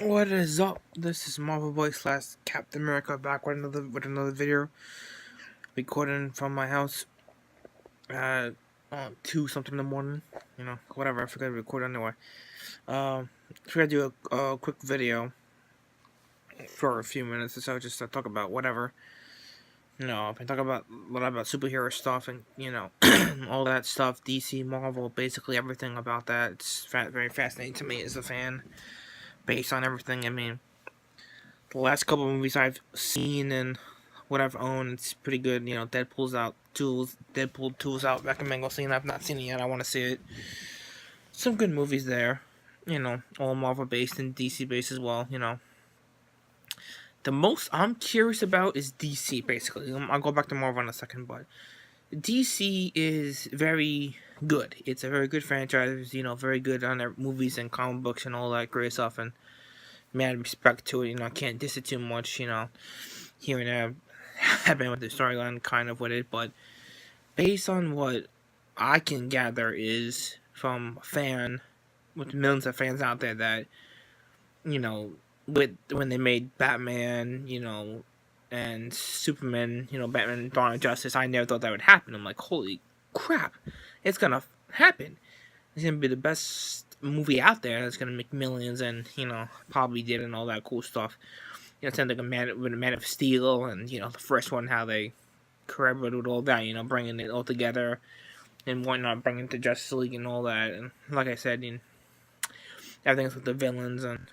What is up? This is Marvel Boy slash Captain America back with another video, recording from my house at 2 something in the morning. Whatever. I forgot to record anyway. Figured to do a quick video for a few minutes or so, just to talk about whatever. I can talk about a lot about superhero stuff and all that stuff. DC, Marvel, basically everything about that. It's very fascinating to me as a fan, based on everything. I mean, the last couple of movies I've seen and what I've owned, it's pretty good. Deadpool 2's out. Recommend go see it. I've not seen it yet. I want to see it. Some good movies there. All Marvel based and DC based as well. The most I'm curious about is DC. Basically, I'll go back to Marvel in a second, but DC is very good. It's a very good franchise. Very good on their movies and comic books and all that great stuff. And mad respect to it. I can't diss it too much. Here and there, have been with the storyline kind of with it, but based on what I can gather is from a fan, with millions of fans out there, that with when they made Batman, and Superman, Batman Dawn of Justice, I never thought that would happen. I'm like, holy crap, it's gonna happen. It's gonna be the best movie out there. It's gonna make millions, and probably did, and all that cool stuff. It sounds like a Man of Steel, and the first one, how they collaborated with all that, bringing it all together and whatnot, bringing it to Justice League and all that. And like I said, everything's with the villains and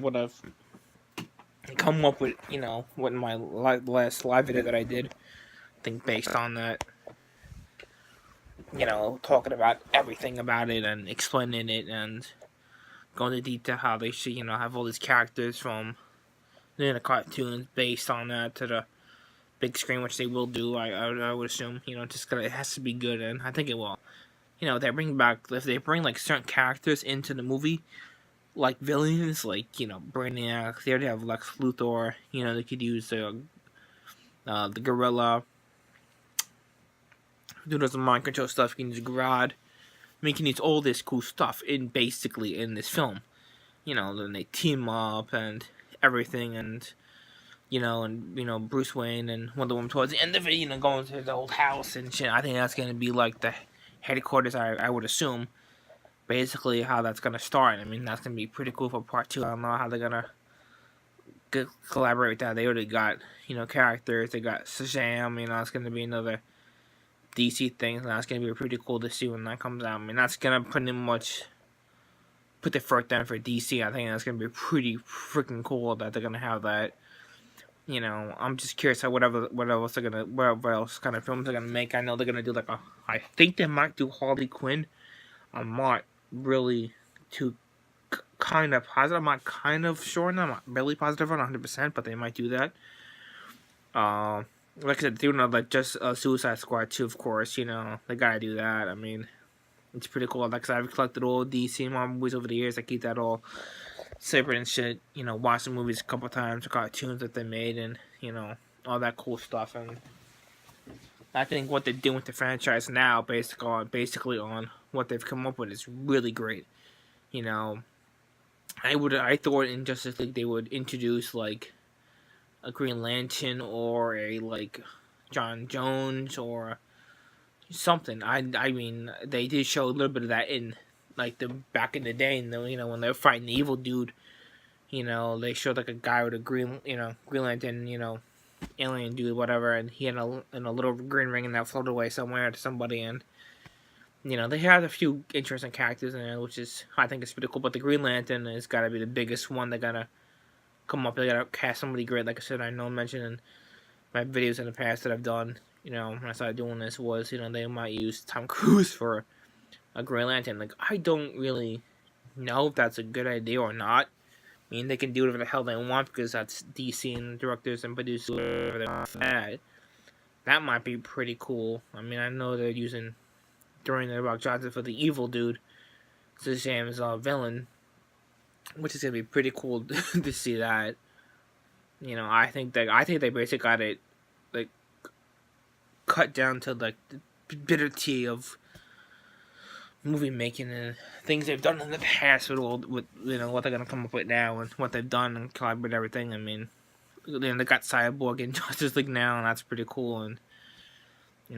what I've come up with, what in my last live video that I did. I think based on that, talking about everything about it and explaining it and going into detail how they should, have all these characters from the cartoons based on that to the big screen, which they will do. I would assume. Just it has to be good, and I think it will. If they bring like certain characters into the movie, like villains, like Brainiac. They already have Lex Luthor. They could use the Gorilla. Who does the mind control stuff? You can use Grodd. You can use all this cool stuff in this film. Then they team up and everything, and Bruce Wayne and Wonder Woman towards the end of it, going to the old house and shit. I think that's going to be like the headquarters, I would assume. Basically, how that's going to start. I mean, that's going to be pretty cool for part 2. I don't know how they're going to collaborate with that. They already got, characters. They got Shazam, it's going to be another DC thing. So that's going to be pretty cool to see when that comes out. I mean, that's going to pretty much put the foot down for DC. I think that's going to be pretty freaking cool that they're going to have that. I'm just curious how whatever else kind of films they're gonna make. I know they're gonna do I think they might do Harley Quinn. I'm not really too kind of positive. I'm not kind of sure, and I'm not really positive on 100%, but they might do that. Like I said, they would just Suicide Squad 2, of course. They gotta do that. I mean, it's pretty cool. Like I've collected all DC Marvel movies over the years. I keep that all separate and shit. Watch the movies a couple times, the cartoons that they made, and all that cool stuff. And I think what they're doing with the franchise now, basically on what they've come up with, is really great. I thought in Justice League they would introduce like a Green Lantern or a like John Jones or something. I mean, they did show a little bit of that in like the back in the day, and when they were fighting the evil dude, they showed like a guy with a Green Lantern, alien dude, whatever, and he had a little green ring, and that floated away somewhere to somebody, and they had a few interesting characters in there, which is I think it's pretty cool. But the Green Lantern has got to be the biggest one. They gotta come up. They gotta cast somebody great. Like I said, I know I mentioned in my videos in the past that I've done. When I started doing this was they might use Tom Cruise for a Green Lantern. Like I don't really know if that's a good idea or not. I mean, they can do whatever the hell they want because that's DC and directors and producers whatever they want for that. That might be pretty cool. I mean, I know they're using Dwayne The Rock Johnson for the evil dude, Shazam's villain, which is gonna be pretty cool to see that. I think they basically got it like cut down to like the bitter tea of movie making and things they've done in the past with what they're gonna come up with now and what they've done and collaborate everything. I mean, they got Cyborg in Justice League now, and that's pretty cool. And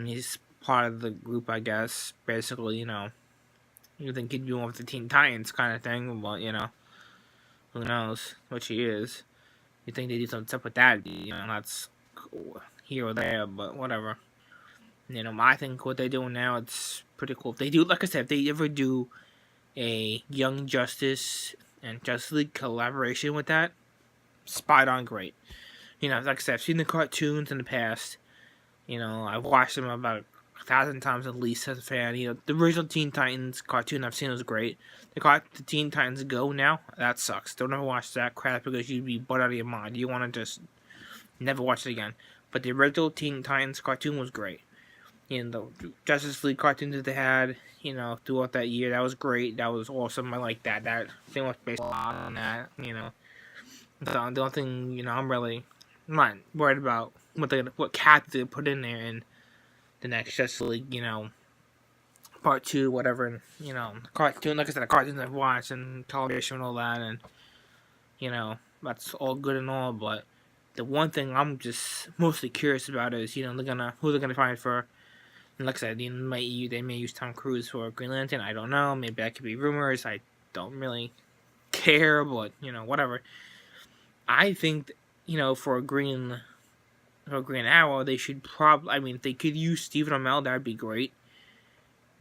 he's part of the group, I guess. Basically, you think he'd be one with the Teen Titans kind of thing, but who knows what she is. You think they do something up with that? That's cool here or there, but whatever. I think what they're doing now, it's pretty cool. If they do, like I said, if they ever do a Young Justice and Justice League collaboration with that, spot on great. Like I said, I've seen the cartoons in the past. I've watched them about 1,000 times at least as a fan. The original Teen Titans cartoon I've seen was great. The Teen Titans Go now, that sucks. Don't ever watch that crap because you'd be butt out of your mind. You want to just never watch it again. But the original Teen Titans cartoon was great. The Justice League cartoons that they had, throughout that year, that was great. That was awesome. I like that. That thing was based on that, So the only thing, I'm not worried about what characters they put in there in the next Justice League, part 2, whatever, and, cartoon, like I said, the cartoons I've watched and television and all that, and, that's all good and all, but the one thing I'm just mostly curious about is, who they're gonna find for. And like I said, they may use Tom Cruise for Green Lantern. I don't know. Maybe that could be rumors. I don't really care, but whatever. I think for a Green Arrow, they should probably. I mean, if they could use Stephen Amell, that'd be great.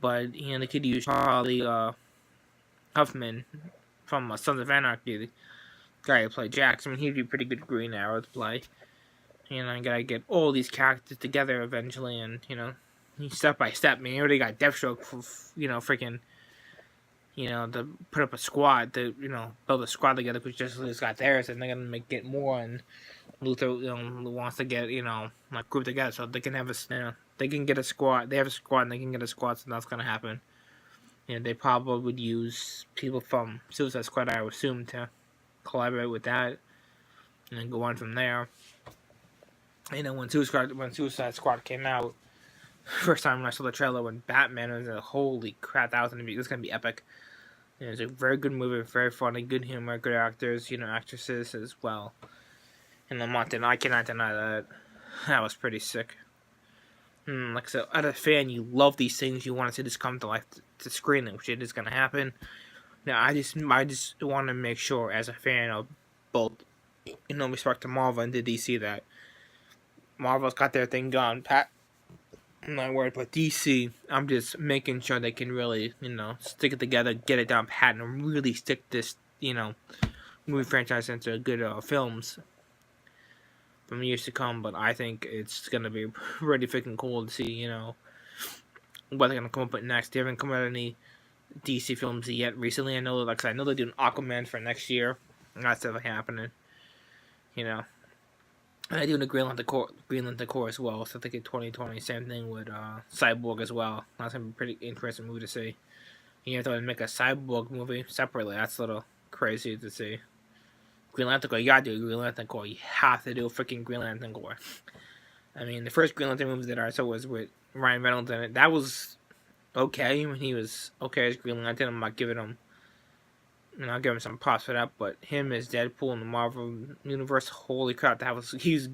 But they could use Charlie Huffman from Sons of Anarchy, the guy who played Jax. I mean, he'd be pretty good Green Arrow to play. I gotta get all these characters together eventually, and step by step. I mean, you already got Deathstroke for, freaking, to put up a squad, to, build a squad together, because Justice League's got theirs, and they're gonna get more, and Luther, wants to get, group together, so they can have they can get a squad, they have a squad, and they can get a squad, so that's gonna happen. They probably would use people from Suicide Squad, I would assume, to collaborate with that, and then go on from there. When Suicide Squad came out, first time when I saw the trailer when Batman was like, holy crap, this is gonna be epic. It's a very good movie, very funny, good humor, good actors, actresses as well. And I cannot deny that. That was pretty sick. Like I said, as a fan, you love these things. You want to see this come to life to screen, which it is gonna happen. Now, I just want to make sure, as a fan of both, respect to Marvel and to DC, that Marvel's got their thing gone. I'm not worried about DC. I'm just making sure they can really, stick it together, get it down pat, and really stick this, movie franchise into good films from years to come. But I think it's gonna be pretty freaking cool to see, what they're gonna come up with next. They haven't come out with any DC films yet recently. I know they're doing Aquaman for next year. That's definitely happening. I do the Green Lantern Corps as well, so I think in 2020, same thing with Cyborg as well. That's going to be a pretty interesting movie to see. You have to make a Cyborg movie separately. That's a little crazy to see. Green Lantern Corps, you gotta do a Green Lantern Corps. You have to do a freaking Green Lantern Corps. I mean, the first Green Lantern movie that I saw was with Ryan Reynolds in it. That was okay when he was okay as Green Lantern. I'm not giving him... I'll give him some props for that, but him as Deadpool in the Marvel Universe, holy crap, he's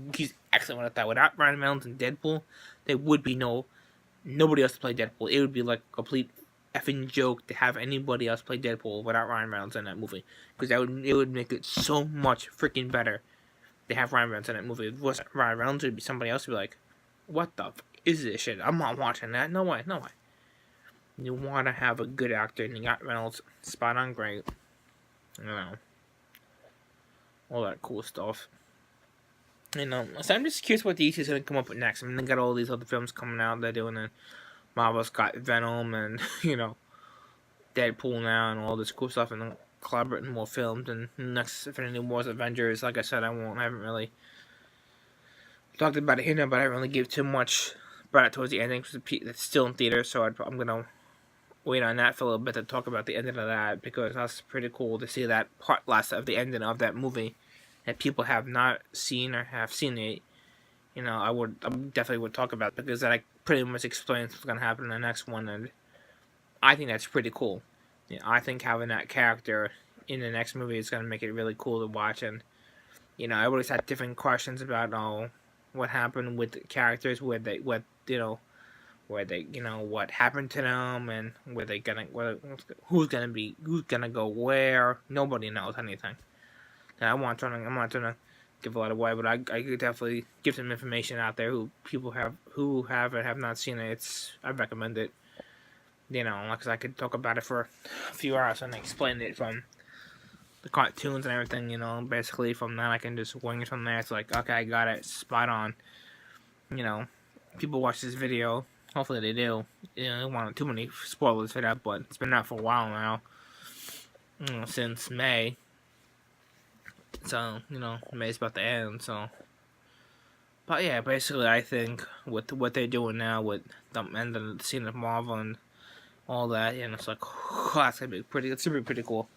excellent with that. Without Ryan Reynolds and Deadpool, there would be nobody else to play Deadpool. It would be like a complete effing joke to have anybody else play Deadpool without Ryan Reynolds in that movie, because it would make it so much freaking better to have Ryan Reynolds in that movie. If it wasn't Ryan Reynolds, it would be somebody else who would be like, what the f is this shit? I'm not watching that. No way. You want to have a good actor, and you got Reynolds spot on great. All that cool stuff. So I'm just curious what DC is going to come up with next. I mean, they got all these other films coming out they're doing, and Marvel's got Venom and, Deadpool now and all this cool stuff, and collaborating more films, and next Infinity Wars, Avengers. Like I said, I haven't really talked about it here, but I haven't really give too much about it towards the ending, because it's still in theaters, so I'm going to wait on that for a little bit to talk about the ending of that, because that's pretty cool to see that part last of the ending of that movie that people have not seen or have seen it. I definitely would talk about it, because that pretty much explains what's going to happen in the next one, and I think that's pretty cool. I think having that character in the next movie is going to make it really cool to watch. And everybody's had different questions about what happened with the characters, where they what happened to them, and who's gonna go where. Nobody knows anything. And I'm not trying to give a lot away, but I could definitely give some information out there who have and have not seen it. I recommend it. Because I could talk about it for a few hours and explain it from the cartoons and everything. Basically from that I can just wing it from there. It's like, okay, I got it, spot on. People watch this video. Hopefully they do. I don't want too many spoilers for that, but it's been out for a while now. Since May. So, May's about to end, so. But yeah, basically I think with what they're doing now with the end of the scene of Marvel and all that, it's like, it's gonna be pretty cool.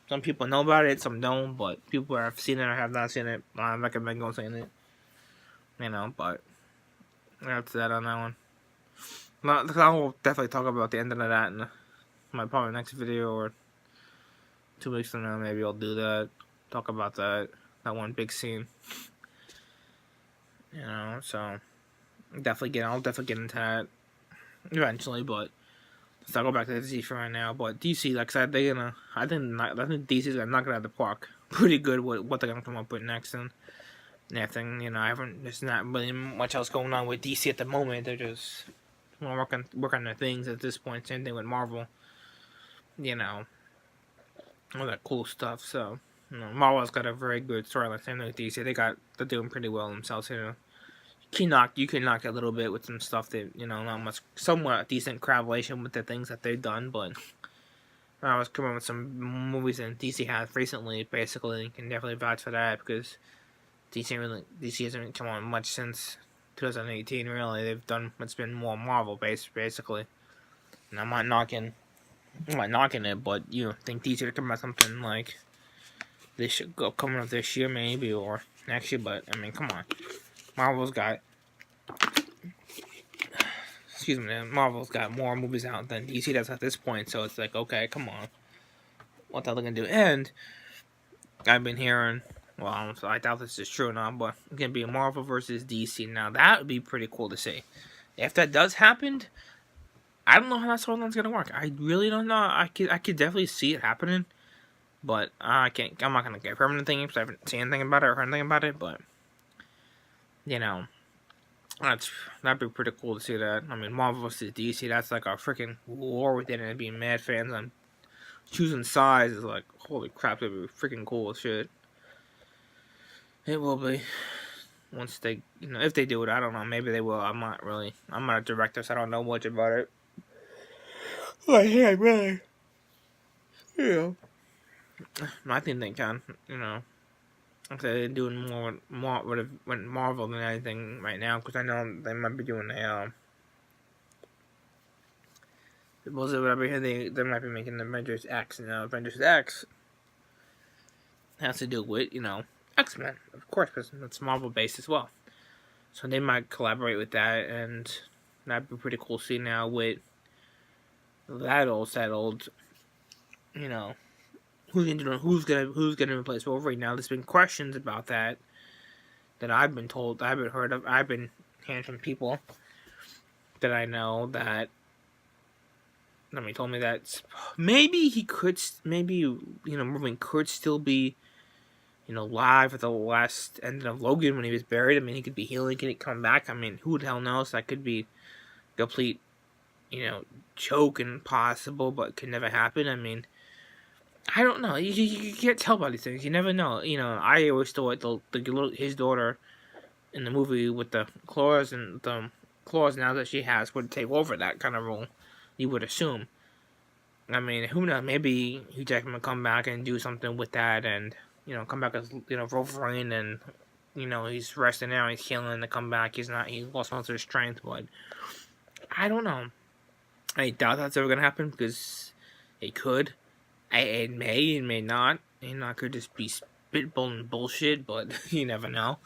Some people know about it, some don't, but people who have seen it or have not seen it, I recommend going seeing it. But that's that on that one. I will definitely talk about the ending of that in my probably next video, or 2 weeks from now. Maybe I'll do that. Talk about that one big scene. So I'll definitely get into that eventually. But let's not go back to DC for right now. But DC, like I said, I think DC's gonna knock it out of the park pretty good with what they're gonna come up with next and everything. There's not really much else going on with DC at the moment. They're just work on their things at this point. Same thing with Marvel. All that cool stuff. So Marvel's got a very good storyline. Same thing with DC. They're doing pretty well themselves. You can knock a little bit with some stuff that not much, somewhat decent correlation with the things that they've done. But I was coming with some movies that DC has recently. Basically, you can definitely vouch for that because DC hasn't come on much since 2018. Really, it's been more Marvel based basically. And I'm not knocking it, but think DC would come out something like this should go coming up this year maybe or next year. But I mean, come on, Marvel's got more movies out than DC does at this point. So it's like, okay, come on, what the hell are they gonna do? And I've been hearing. Well, I doubt this is true or not, but it's going to be a Marvel versus DC. Now, that would be pretty cool to see. If that does happen, I don't know how that storyline's going to work. I really don't know. I could definitely see it happening, but I'm not going to get permanent thing because I haven't seen anything about it or heard anything about it, but, that'd be pretty cool to see that. I mean, Marvel versus DC, that's like a freaking war within it, being mad fans on choosing sides is like, holy crap, that'd be freaking cool as shit. It will be. Once they, if they do it, I don't know. Maybe they will. I'm not a director, so I don't know much about it. Like, hey, really. I think they can, Like they're doing more with Marvel than anything right now, because I know they might be doing they might be making Avengers X, Avengers X has to do with, X-Men, of course, because it's Marvel based as well. So they might collaborate with that, and that'd be pretty cool to see now with that all settled. Who's gonna replace Wolverine? Now there's been questions about that I've been told, I've been hearing from people that I know that. Somebody told me that maybe Wolverine could still be live at the last ending of Logan when he was buried. I mean, he could be healing, could come back. I mean, who the hell knows? That could be complete, joke and possible, but could never happen. I mean, I don't know. You can't tell about these things. You never know. I always thought his daughter in the movie with the claws now that she has would take over that kind of role. You would assume. I mean, who knows? Maybe Hugh Jackman will come back and do something with that, and come back as Wolverine, and he's resting now, he's healing to come back. He lost most of his strength, but I don't know. I doubt that's ever gonna happen because it could. It may not. I could just be spitballing bullshit, but you never know.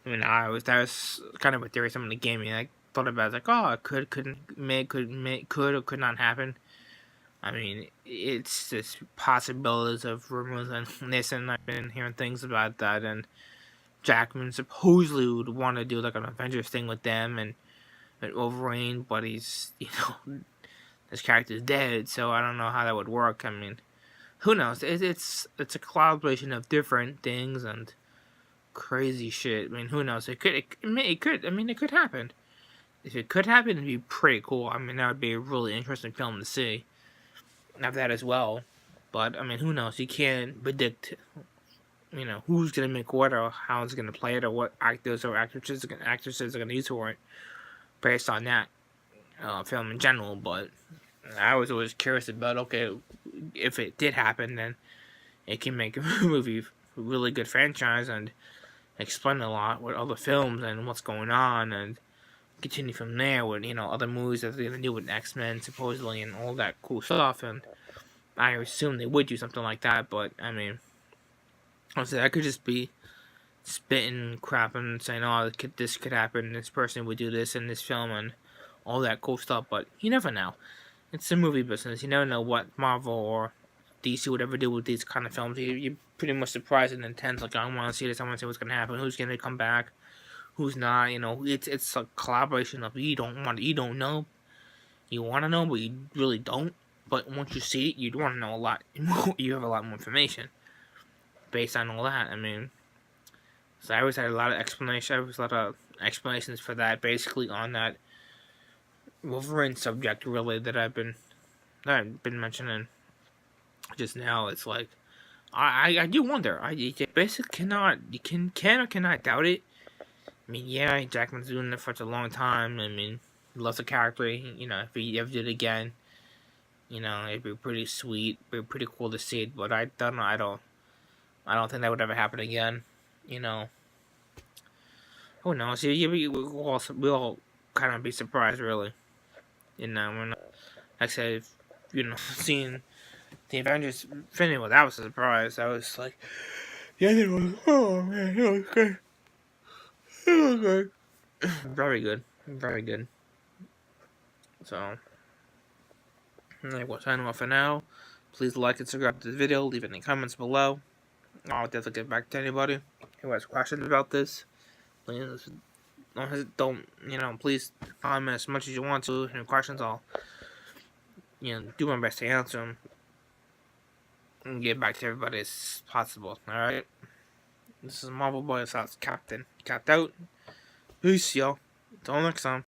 I mean, that was kind of a theory someone gave me. I thought about it, like, oh, it could or could not happen. I mean, it's just possibilities of rumors and this, and I've been hearing things about that. And Jackman supposedly would want to do like an Avengers thing with them and with Wolverine, but he's his character's dead, so I don't know how that would work. I mean, who knows? It's a collaboration of different things and crazy shit. I mean, who knows? It could. It could. I mean, it could happen. If it could happen, it'd be pretty cool. I mean, that would be a really interesting film to see. Of that as well. But I mean, who knows? You can't predict, who's gonna make what or how it's gonna play it or what actors or actresses are gonna use for it based on that film in general. But I was always curious about, okay, if it did happen, then it can make a movie a really good franchise and explain a lot with other films and what's going on, and continue from there with other movies that they're gonna do with X-Men supposedly and all that cool stuff. And I assume they would do something like that, but I mean, honestly, I could just be spitting crap and saying, "Oh, this could happen. This person would do this in this film," and all that cool stuff. But you never know. It's the movie business. You never know what Marvel or DC would ever do with these kind of films. You're pretty much surprised and intense. Like, I want to see this. I want to see what's gonna happen. Who's gonna come back? Who's not? It's a collaboration of you don't know. You want to know, but you really don't. But once you see it, you want to know a lot. You have a lot more information based on all that. I mean, so I always had a lot of explanation. I always had a lot of explanations for that, basically on that Wolverine subject, really, that I've been mentioning just now. It's like I do wonder. You basically can or cannot doubt it. I mean, yeah, Jackman's doing it for such a long time. I mean, he loves the character. If he ever did it again, it'd be pretty sweet. It'd be pretty cool to see it. But I don't know. I don't think that would ever happen again. Who knows? We'll kind of be surprised, really. We're not, like I said, seeing the Avengers Infinity War, that was a surprise. I was like, yeah, it was. Oh man, it was good. It was good. Very good. Very good. So, I will sign off for now. Please like and subscribe to the video. Leave any comments below. I'll definitely get back to anybody who has questions about this. Please please comment as much as you want to. Any questions, I'll, do my best to answer them and get back to everybody as possible. Alright? This is Marvel Boy Sauce Captain. Capped out. Peace, y'all. Until next time.